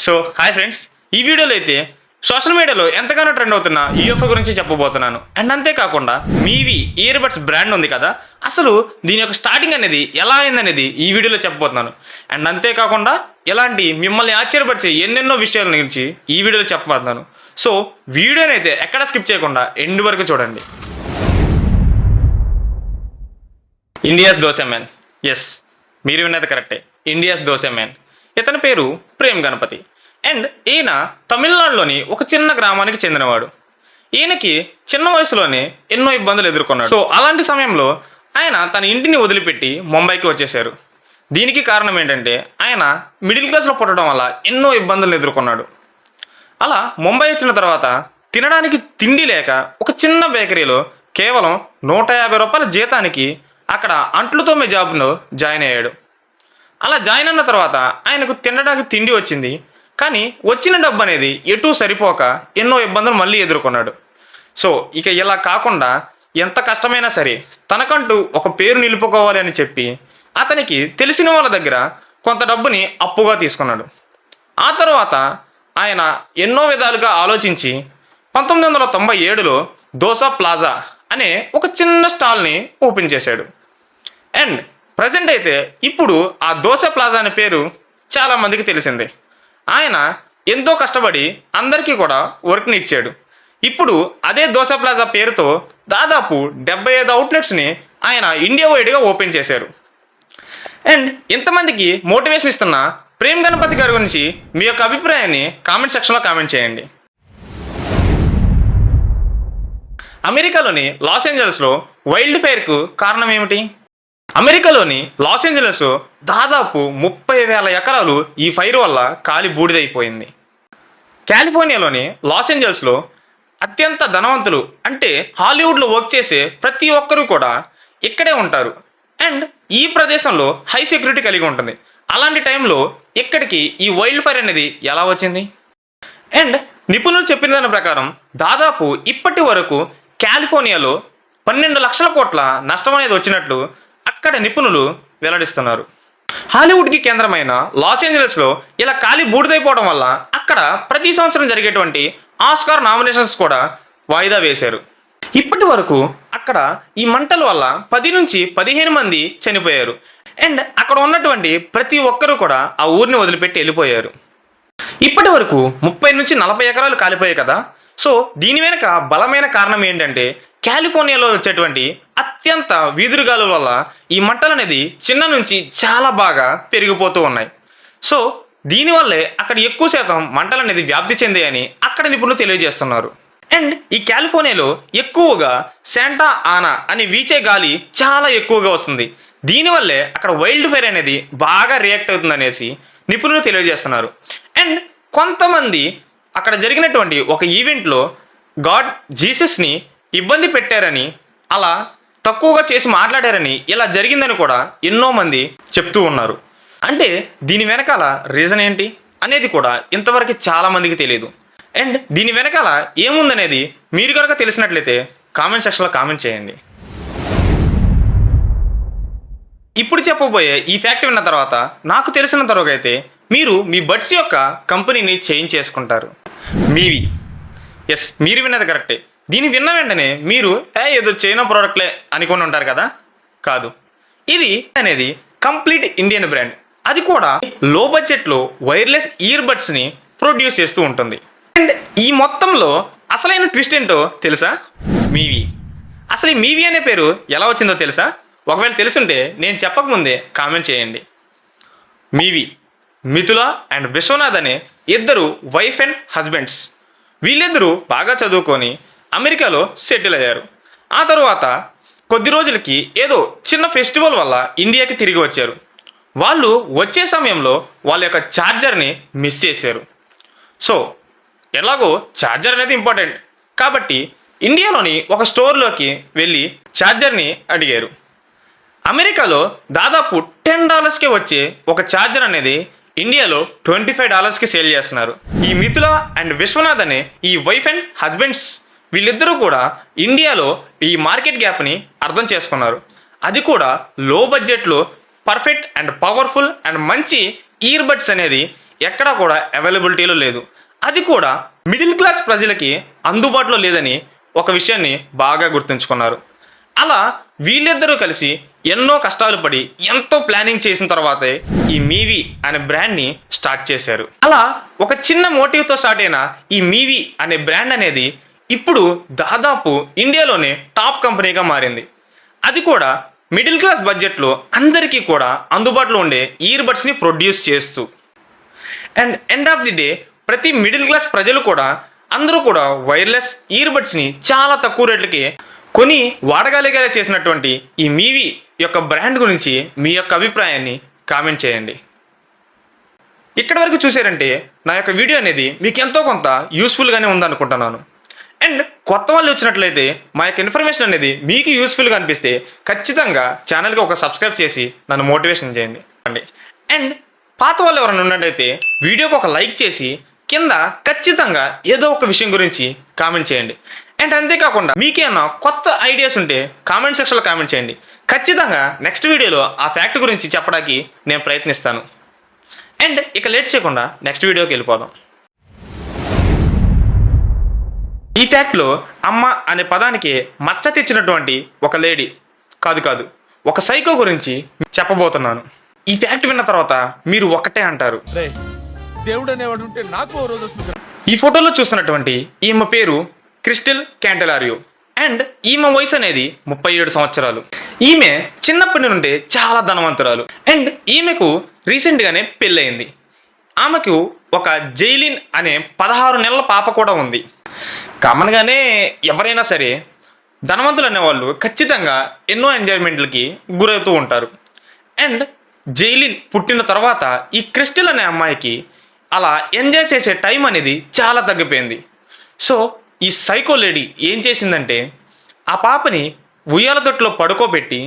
So hi friends, ఈ వీడియోలో అయితే సోషల్ మీడియాలో ఎంతగానో ట్రెండ్ అవుతున్న యూఎఫ్ఓ గురించి చెప్పబోతున్నాను. అండ్ అంతేకాకుండా మీవి ఇయర్ బడ్స్ బ్రాండ్ ఉంది కదా, అసలు దీని యొక్క స్టార్టింగ్ అనేది ఎలా అయిందనేది ఈ వీడియోలో చెప్పబోతున్నాను. అండ్ అంతేకాకుండా ఇలాంటి మిమ్మల్ని ఆశ్చర్యపరిచే ఎన్నెన్నో విషయాల గురించి ఈ వీడియోలో చెప్పబోతున్నాను. సో వీడియోని అయితే ఎక్కడ స్కిప్ చేయకుండా ఎండ్ వరకు చూడండి. India's dosa man. ఎస్, మీరు విన్నది కరెక్టే, ఇండియాస్ దోశ మ్యాన్. ఇతని పేరు ప్రేమ్ గణపతి. అండ్ ఈయన తమిళనాడులోని ఒక చిన్న గ్రామానికి చెందినవాడు. ఈయనకి చిన్న వయసులోనే ఎన్నో ఇబ్బందులు ఎదుర్కొన్నాడు. సో అలాంటి సమయంలో ఆయన తన ఇంటిని వదిలిపెట్టి ముంబైకి వచ్చేశారు. దీనికి కారణం ఏంటంటే ఆయన మిడిల్ క్లాస్లో పుట్టడం వల్ల ఎన్నో ఇబ్బందులను ఎదుర్కొన్నాడు. అలా ముంబై వచ్చిన తర్వాత తినడానికి తిండి లేక ఒక చిన్న బేకరీలో కేవలం 150 రూపాయల జీతానికి అక్కడ అంట్లు తోమే జాబ్లో జాయిన్ అయ్యాడు. అలా జాయిన్ అయిన తర్వాత ఆయనకు తినడానికి తిండి వచ్చింది, కానీ వచ్చిన డబ్బు అనేది ఎటూ సరిపోక ఎన్నో ఇబ్బందులు మళ్ళీ ఎదుర్కొన్నాడు. సో ఇక ఇలా కాకుండా ఎంత కష్టమైనా సరే తనకంటూ ఒక పేరు నిలుపుకోవాలి అని చెప్పి అతనికి తెలిసిన వాళ్ళ దగ్గర కొంత డబ్బుని అప్పుగా తీసుకున్నాడు. ఆ తర్వాత ఆయన ఎన్నో విధాలుగా ఆలోచించి 1997లో దోసా ప్లాజా అనే ఒక చిన్న స్టాల్ని ఓపెన్ చేశాడు. అండ్ ప్రజెంట్ అయితే ఇప్పుడు ఆ దోశ ప్లాజా అనే పేరు చాలామందికి తెలిసిందే. ఆయన ఎంతో కష్టపడి అందరికీ కూడా వర్క్ని ఇచ్చాడు. ఇప్పుడు అదే దోశ ప్లాజా పేరుతో దాదాపు 75 అవుట్లెట్స్ని ఆయన ఇండియా వైడ్గా ఓపెన్ చేశారు. అండ్ ఇంతమందికి మోటివేషన్ ఇస్తున్న ప్రేమ్ గణపతి గారి గురించి మీ యొక్క అభిప్రాయాన్ని కామెంట్ సెక్షన్లో కామెంట్ చేయండి. అమెరికాలోని లాస్ ఏంజల్స్లో వైల్డ్ ఫైర్కు కారణం ఏమిటి? అమెరికాలోని లాస్ ఏంజలస్ దాదాపు 30,000 ఎకరాలు ఈ ఫైర్ వల్ల కాలి బూడిదైపోయింది. కాలిఫోర్నియాలోని లాస్ ఏంజల్స్లో అత్యంత ధనవంతులు అంటే హాలీవుడ్లో వర్క్ చేసే ప్రతి ఒక్కరూ కూడా ఇక్కడే ఉంటారు. అండ్ ఈ ప్రదేశంలో హై సెక్యూరిటీ కలిగి ఉంటుంది. అలాంటి టైంలో ఇక్కడికి ఈ వైల్డ్ ఫైర్ అనేది ఎలా వచ్చింది? అండ్ నిపుణులు చెప్పిన దాని ప్రకారం దాదాపు ఇప్పటి వరకు కాలిఫోర్నియాలో 12 లక్షల కోట్ల నష్టం అనేది వచ్చినట్లు అక్కడ నిపుణులు వెల్లడిస్తున్నారు. హాలీవుడ్కి కేంద్రమైన లాస్ ఏంజలస్లో ఇలా కాలి బూడిదైపోవడం వల్ల అక్కడ ప్రతి సంవత్సరం జరిగేటువంటి ఆస్కార్ నామినేషన్స్ కూడా వాయిదా వేశారు. ఇప్పటి వరకు అక్కడ ఈ మంటల వల్ల 10 నుంచి 15 మంది చనిపోయారు. అండ్ అక్కడ ఉన్నటువంటి ప్రతి ఒక్కరూ కూడా ఆ ఊరిని వదిలిపెట్టి వెళ్ళిపోయారు. ఇప్పటి వరకు 30 నుంచి 40 ఎకరాలు కాలిపోయాయి కదా. సో దీని వెనుక బలమైన కారణం ఏంటంటే కాలిఫోర్నియాలో వచ్చేటువంటి అత్యంత వీధురుగాలుల వల్ల ఈ మంటలు అనేది చిన్న నుంచి చాలా బాగా పెరిగిపోతూ ఉన్నాయి. సో దీనివల్లే అక్కడ ఎక్కువ శాతం మంటలు అనేది వ్యాప్తి చెందాయని అక్కడ నిపుణులు తెలియజేస్తున్నారు. అండ్ ఈ కాలిఫోర్నియాలో ఎక్కువగా శాంటా ఆనా అని వీచే గాలి చాలా ఎక్కువగా వస్తుంది. దీనివల్లే అక్కడ వైల్డ్ ఫైర్ అనేది బాగా రియాక్ట్ అవుతుంది అనేసి నిపుణులు తెలియజేస్తున్నారు. అండ్ కొంతమంది అక్కడ జరిగినటువంటి ఒక ఈవెంట్లో గాడ్ జీసస్ని ఇబ్బంది పెట్టారని, అలా తక్కువగా చేసి మాట్లాడారని, ఇలా జరిగిందని కూడా ఎన్నో మంది చెప్తూ ఉన్నారు. అంటే దీని వెనకాల రీజన్ ఏంటి అనేది కూడా ఇంతవరకు చాలామందికి తెలియదు. అండ్ దీని వెనకాల ఏముందనేది మీరు కనుక తెలిసినట్లయితే కామెంట్ సెక్షన్లో కామెంట్ చేయండి. ఇప్పుడు చెప్పబోయే ఈ ఫ్యాక్ట్ విన్న తర్వాత నాకు తెలిసిన తర్వాత అయితే మీరు మీ బడ్స్ యొక్క కంపెనీని చేంజ్ చేసుకుంటారు. మీవి. ఎస్, మీరు విన్నది కరెక్టే. దీన్ని విన్న వెంటనే మీరు ఏదో చైనా ప్రోడక్ట్లే అనుకుని ఉంటారు కదా. కాదు, ఇది అనేది కంప్లీట్ ఇండియన్ బ్రాండ్. అది కూడా లో బడ్జెట్లో వైర్లెస్ ఇయర్ బడ్స్ని ప్రొడ్యూస్ చేస్తూ ఉంటుంది. అండ్ ఈ మొత్తంలో అసలైన ట్విస్ట్ ఏంటో తెలుసా? మీవి. అసలు ఈ మీవి అనే పేరు ఎలా వచ్చిందో తెలుసా? ఒకవేళ తెలుసుంటే నేను చెప్పకముందే కామెంట్ చేయండి. మీవి మిథుల అండ్ విశ్వనాథ్ అనే ఇద్దరు వైఫ్ అండ్ హస్బెండ్స్. వీళ్ళిద్దరూ బాగా చదువుకొని అమెరికాలో సెటిల్ అయ్యారు. ఆ తర్వాత కొద్ది రోజులకి ఏదో చిన్న ఫెస్టివల్ వల్ల ఇండియాకి తిరిగి వచ్చారు. వాళ్ళు వచ్చే సమయంలో వాళ్ళ యొక్క ఛార్జర్ని మిస్ చేశారు. సో ఎలాగో ఛార్జర్ అనేది ఇంపార్టెంట్ కాబట్టి ఇండియాలోని ఒక స్టోర్లోకి వెళ్ళి ఛార్జర్ని అడిగారు. అమెరికాలో దాదాపు $10కే వచ్చే ఒక ఛార్జర్ అనేది ఇండియాలో $25కి సేల్ చేస్తున్నారు. ఈ మిథుల అండ్ విశ్వనాథ్ అనే ఈ వైఫ్ అండ్ హస్బెండ్స్ వీళ్ళిద్దరూ కూడా ఇండియాలో ఈ మార్కెట్ గ్యాప్ని అర్థం చేసుకున్నారు. అది కూడా లో బడ్జెట్లో పర్ఫెక్ట్ అండ్ పవర్ఫుల్ అండ్ మంచి ఇయర్ బడ్స్ అనేది ఎక్కడా కూడా అవైలబిలిటీలో లేదు. అది కూడా మిడిల్ క్లాస్ ప్రజలకి అందుబాటులో లేదని ఒక విషయాన్ని బాగా గుర్తుంచుకున్నారు. అలా వీళ్ళిద్దరూ కలిసి ఎన్నో కష్టాలు పడి ఎంతో ప్లానింగ్ చేసిన తర్వాతే ఈ మీవి అనే బ్రాండ్ని స్టార్ట్ చేశారు. అలా ఒక చిన్న మోటివ్తో స్టార్ట్ అయిన ఈ మీవి అనే బ్రాండ్ అనేది ఇప్పుడు దాదాపు ఇండియాలోనే టాప్ కంపెనీగా మారింది. అది కూడా మిడిల్ క్లాస్ బడ్జెట్లో అందరికీ కూడా అందుబాటులో ఉండే ఇయర్ బడ్స్ని ప్రొడ్యూస్ చేస్తూ, and end of the day ప్రతి మిడిల్ క్లాస్ ప్రజలు కూడా అందరూ కూడా వైర్లెస్ ఇయర్ బడ్స్ని చాలా తక్కువ రేట్లకి కొని వాడగలిగేలా చేసినటువంటి ఈ మీవి యొక్క బ్రాండ్ గురించి మీ యొక్క అభిప్రాయాన్ని కామెంట్ చేయండి. ఇక్కడి వరకు చూసారంటే నా యొక్క వీడియో అనేది మీకు ఎంతో కొంత యూస్ఫుల్గానే ఉందనుకుంటున్నాను. అండ్ కొత్త వాళ్ళు వచ్చినట్లయితే మా యొక్క ఇన్ఫర్మేషన్ అనేది మీకు యూస్ఫుల్గా అనిపిస్తే ఖచ్చితంగా ఛానల్కి ఒక సబ్స్క్రైబ్ చేసి నన్ను మోటివేషన్ చేయండి అండ్ పాత వాళ్ళు ఎవరైనా ఉన్నట్టయితే వీడియోకి ఒక లైక్ చేసి కింద ఖచ్చితంగా ఏదో ఒక విషయం గురించి కామెంట్ చేయండి. అండ్ అంతేకాకుండా మీకేమన్నా కొత్త ఐడియాస్ ఉంటే కామెంట్ సెక్షన్లో కామెంట్ చేయండి. ఖచ్చితంగా నెక్స్ట్ వీడియోలో ఆ ఫ్యాక్ట్ గురించి చెప్పడానికి నేను ప్రయత్నిస్తాను. అండ్ ఇక లేట్ చేయకుండా నెక్స్ట్ వీడియోకి వెళ్ళిపోదాం. ఈ ఫ్యాక్ట్లో అమ్మ అనే పదానికి మచ్చ తెచ్చినటువంటి ఒక లేడీ కాదు ఒక సైకో గురించి చెప్పబోతున్నాను. ఈ ఫ్యాక్ట్ విన్న తర్వాత మీరు ఒకటే అంటారు, దేవుడు అనేవాడు ఉంటే నాకు ఓ రోజు వస్తుంది. ఈ ఫోటోలో చూస్తున్నటువంటి ఈమె పేరు క్రిస్టల్ క్యాంటెలారియో అండ్ ఈమె వయసు అనేది 37 సంవత్సరాలు. ఈమె చిన్నప్పటి నుండి చాలా ధనవంతురాలు అండ్ ఈమెకు రీసెంట్గానే పెళ్ళయింది. ఆమెకు ఒక జైలిన్ అనే 16 నెలల పాప కూడా ఉంది. కామన్గానే ఎవరైనా సరే ధనవంతులు అనేవాళ్ళు ఖచ్చితంగా ఎన్నో ఎంజాయ్మెంట్లకి గురవుతూ ఉంటారు. అండ్ జైలిన్ పుట్టిన తర్వాత ఈ క్రిస్టల్ అనే అమ్మాయికి అలా ఎంజాయ్ చేసే టైం అనేది చాలా తగ్గిపోయింది. సో ఈ సైకో లేడీ ఏం చేసిందంటే ఆ పాపని ఉయ్యాల తొట్టులో పడుకోబెట్టి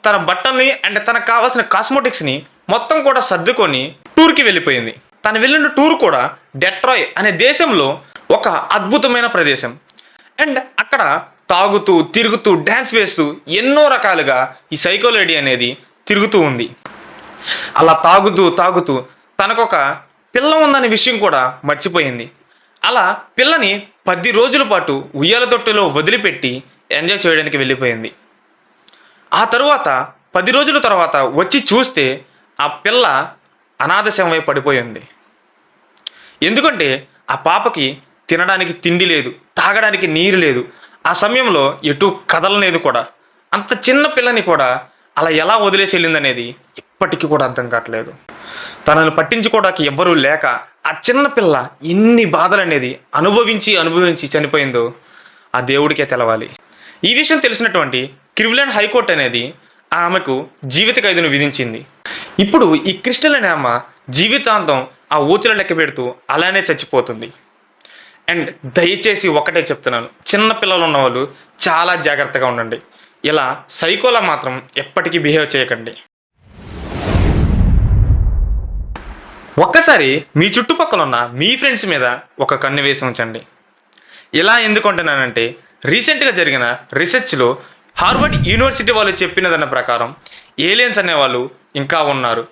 తన బట్టల్ని అండ్ తనకు కావాల్సిన కాస్మోటిక్స్ని మొత్తం కూడా సర్దుకొని టూర్కి వెళ్ళిపోయింది. తను వెళ్ళిన టూర్ కూడా డెట్రాయ్ అనే దేశంలో ఒక అద్భుతమైన ప్రదేశం. అండ్ అక్కడ తాగుతూ తిరుగుతూ డ్యాన్స్ వేస్తూ ఎన్నో రకాలుగా ఈ సైకో లేడీ అనేది తిరుగుతూ ఉంది. అలా తాగుతూ తనకొక పిల్ల ఉందనే విషయం కూడా మర్చిపోయింది. అలా పిల్లని 10 రోజుల పాటు ఉయ్యాల తొట్టెలో వదిలిపెట్టి ఎంజాయ్ చేయడానికి వెళ్ళిపోయింది. ఆ తరువాత 10 రోజుల తర్వాత వచ్చి చూస్తే ఆ పిల్ల అనాథ శవమై పడిపోయింది. ఎందుకంటే ఆ పాపకి తినడానికి తిండి లేదు, తాగడానికి నీరు లేదు. ఆ సమయంలో ఎటు కదలలేదు కూడా. అంత చిన్న పిల్లని కూడా అలా ఎలా వదిలేసి వెళ్ళిందనేది ఇప్పటికీ కూడా అర్థం కావట్లేదు. తనను పట్టించుకోవడానికి ఎవ్వరూ లేక ఆ చిన్న పిల్ల ఎన్ని బాధలు అనేది అనుభవించి చనిపోయిందో ఆ దేవుడికే తెలవాలి. ఈ విషయం తెలిసినటువంటి క్లివ్లాండ్ హైకోర్టు అనేది ఆమెకు జీవిత ఖైదును విధించింది. ఇప్పుడు ఈ క్రిస్టల్ అనే ఆమె జీవితాంతం ఆ ఊచల లెక్క పెడుతూ అలానే చచ్చిపోతుంది. అండ్ దయచేసి ఒకటే చెప్తున్నాను, చిన్న పిల్లలు ఉన్నవాళ్ళు చాలా జాగ్రత్తగా ఉండండి. ఇలా సైకోలా మాత్రం ఎప్పటికీ బిహేవ్ చేయకండి. ఒక్కసారి మీ చుట్టుపక్కల ఉన్న మీ ఫ్రెండ్స్ మీద ఒక కన్ను వేసి ఉంచండి. ఇలా ఎందుకు అంటున్నానంటే రీసెంట్గా జరిగిన రీసెర్చ్లో హార్వర్డ్ యూనివర్సిటీ వాళ్ళు చెప్పినదన్న ప్రకారం ఏలియన్స్ అనేవాళ్ళు ఇంకా ఉన్నారు.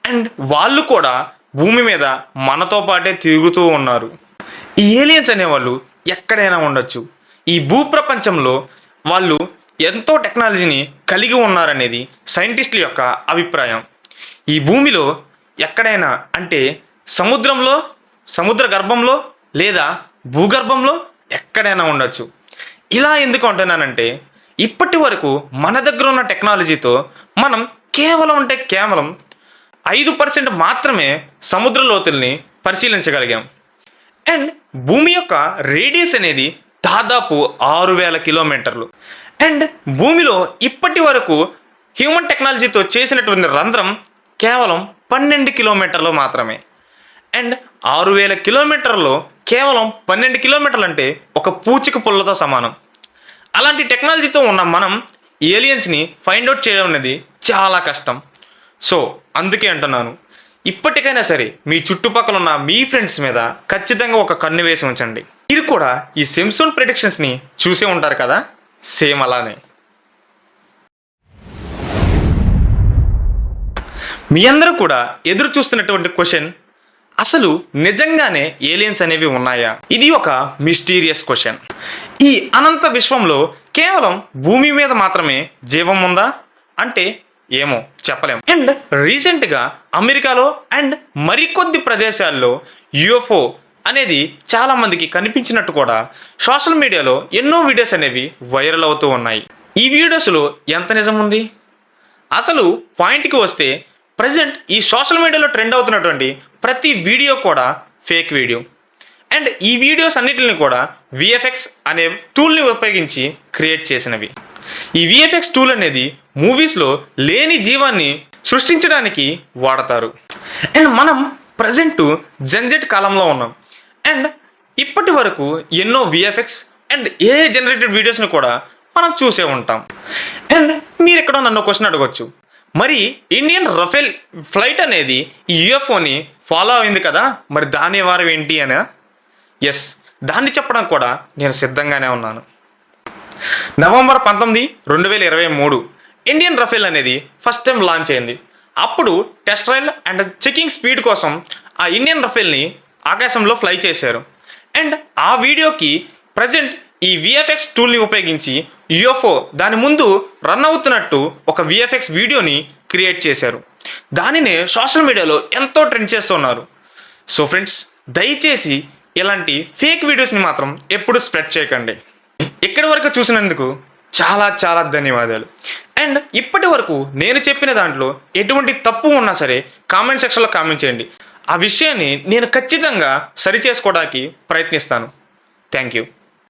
అండ్ వాళ్ళు కూడా భూమి మీద మనతో పాటే తిరుగుతూ ఉన్నారు. ఈ ఏలియన్స్ అనేవాళ్ళు ఎక్కడైనా ఉండొచ్చు. ఈ భూప్రపంచంలో వాళ్ళు ఎంతో టెక్నాలజీని కలిగి ఉన్నారనేది సైంటిస్టుల యొక్క అభిప్రాయం. ఈ భూమిలో ఎక్కడైనా అంటే సముద్రంలో, సముద్ర గర్భంలో లేదా భూగర్భంలో ఎక్కడైనా ఉండొచ్చు. ఇలా ఎందుకు అంటున్నానంటే ఇప్పటి వరకు మన దగ్గర ఉన్న టెక్నాలజీతో మనం కేవలం 5% మాత్రమే సముద్ర లోతుల్ని పరిశీలించగలిగాం. అండ్ భూమి యొక్క రేడియస్ అనేది దాదాపు 6000 కిలోమీటర్లు. అండ్ భూమిలో ఇప్పటి వరకు హ్యూమన్ టెక్నాలజీతో చేసినటువంటి రంధ్రం కేవలం 12 కిలోమీటర్లు మాత్రమే. అండ్ 6000 కిలోమీటర్లో కేవలం 12 కిలోమీటర్లు అంటే ఒక పూచిక పుల్లతో సమానం. అలాంటి టెక్నాలజీతో ఉన్న మనం ఏలియన్స్ని ఫైండ్ అవుట్ చేయడం అనేది చాలా కష్టం. సో అందుకే అంటున్నాను, ఇప్పటికైనా సరే మీ చుట్టుపక్కల ఉన్న మీ ఫ్రెండ్స్ మీద ఖచ్చితంగా ఒక కన్ను వేసి ఉంచండి. మీరు కూడా ఈ సిమ్సన్ ప్రెడిక్షన్స్ని చూసే ఉంటారు కదా, సేమ్ అలానే. మీ అందరూ కూడా ఎదురు చూస్తున్నటువంటి క్వశ్చన్, అసలు నిజంగానే ఏలియన్స్ అనేవి ఉన్నాయా? ఇది ఒక మిస్టీరియస్ క్వశ్చన్. ఈ అనంత విశ్వంలో కేవలం భూమి మీద మాత్రమే జీవం ఉందా అంటే ఏమో చెప్పలేం. అండ్ రీసెంట్గా అమెరికాలో అండ్ మరికొద్ది ప్రదేశాల్లో యుఎఫ్ఓ అనేది చాలా మందికి కనిపించినట్టు కూడా సోషల్ మీడియాలో ఎన్నో వీడియోస్ అనేవి వైరల్ అవుతూ ఉన్నాయి. ఈ వీడియోస్లో ఎంత నిజం ఉంది? అసలు పాయింట్కి వస్తే ప్రజెంట్ ఈ సోషల్ మీడియాలో ట్రెండ్ అవుతున్నటువంటి ప్రతి వీడియో కూడా ఫేక్ వీడియో. అండ్ ఈ వీడియోస్ అన్నిటిని కూడా విఎఫ్ఎక్స్ అనే టూల్ని ఉపయోగించి క్రియేట్ చేసినవి. ఈ విఎఫ్ఎక్స్ టూల్ అనేది మూవీస్లో లేని జీవాన్ని సృష్టించడానికి వాడతారు. అండ్ మనం ప్రజెంట్ జెన్జెట్ కాలంలో ఉన్నాం. అండ్ ఇప్పటి వరకు ఎన్నో విఎఫ్ఎక్స్ అండ్ ఏఐ జనరేటెడ్ వీడియోస్ని కూడా మనం చూసే ఉంటాం. అండ్ మీరు ఎక్కడో నన్ను క్వశ్చన్ అడగవచ్చు, మరి ఇండియన్ రఫేల్ ఫ్లైట్ అనేది ఈ యుఎఫ్ఓని ఫాలో అయింది కదా, మరి దాని వారం ఏంటి అని? ఎస్, దాన్ని చెప్పడం కూడా నేను సిద్ధంగానే ఉన్నాను. నవంబర్ 19, 2023 ఇండియన్ రఫేల్ అనేది ఫస్ట్ టైం లాంచ్ అయింది. అప్పుడు test trial and checking speed కోసం ఆ ఇండియన్ రఫేల్ని ఆకాశంలో ఫ్లై చేశారు. అండ్ ఆ వీడియోకి ప్రజెంట్ ఈ విఎఫ్ఎక్స్ టూల్ని ఉపయోగించి యుఎఫ్ఓ దాని ముందు రన్ అవుతున్నట్టు ఒక విఎఫ్ఎక్స్ వీడియోని క్రియేట్ చేశారు. దానినే సోషల్ మీడియాలో ఎంతో ట్రెండ్ చేస్తున్నారు. సో ఫ్రెండ్స్, దయచేసి ఇలాంటి ఫేక్ వీడియోస్ని మాత్రం ఎప్పుడు స్ప్రెడ్ చేయకండి. ఇక్కడి వరకు చూసినందుకు చాలా చాలా ధన్యవాదాలు. అండ్ ఇప్పటి వరకు నేను చెప్పిన దాంట్లో ఎటువంటి తప్పు ఉన్నా సరే కామెంట్ సెక్షన్లో కామెంట్ చేయండి. ఆ విషయాన్ని నేను ఖచ్చితంగా సరి చేసుకోవడానికి ప్రయత్నిస్తాను. Thank you.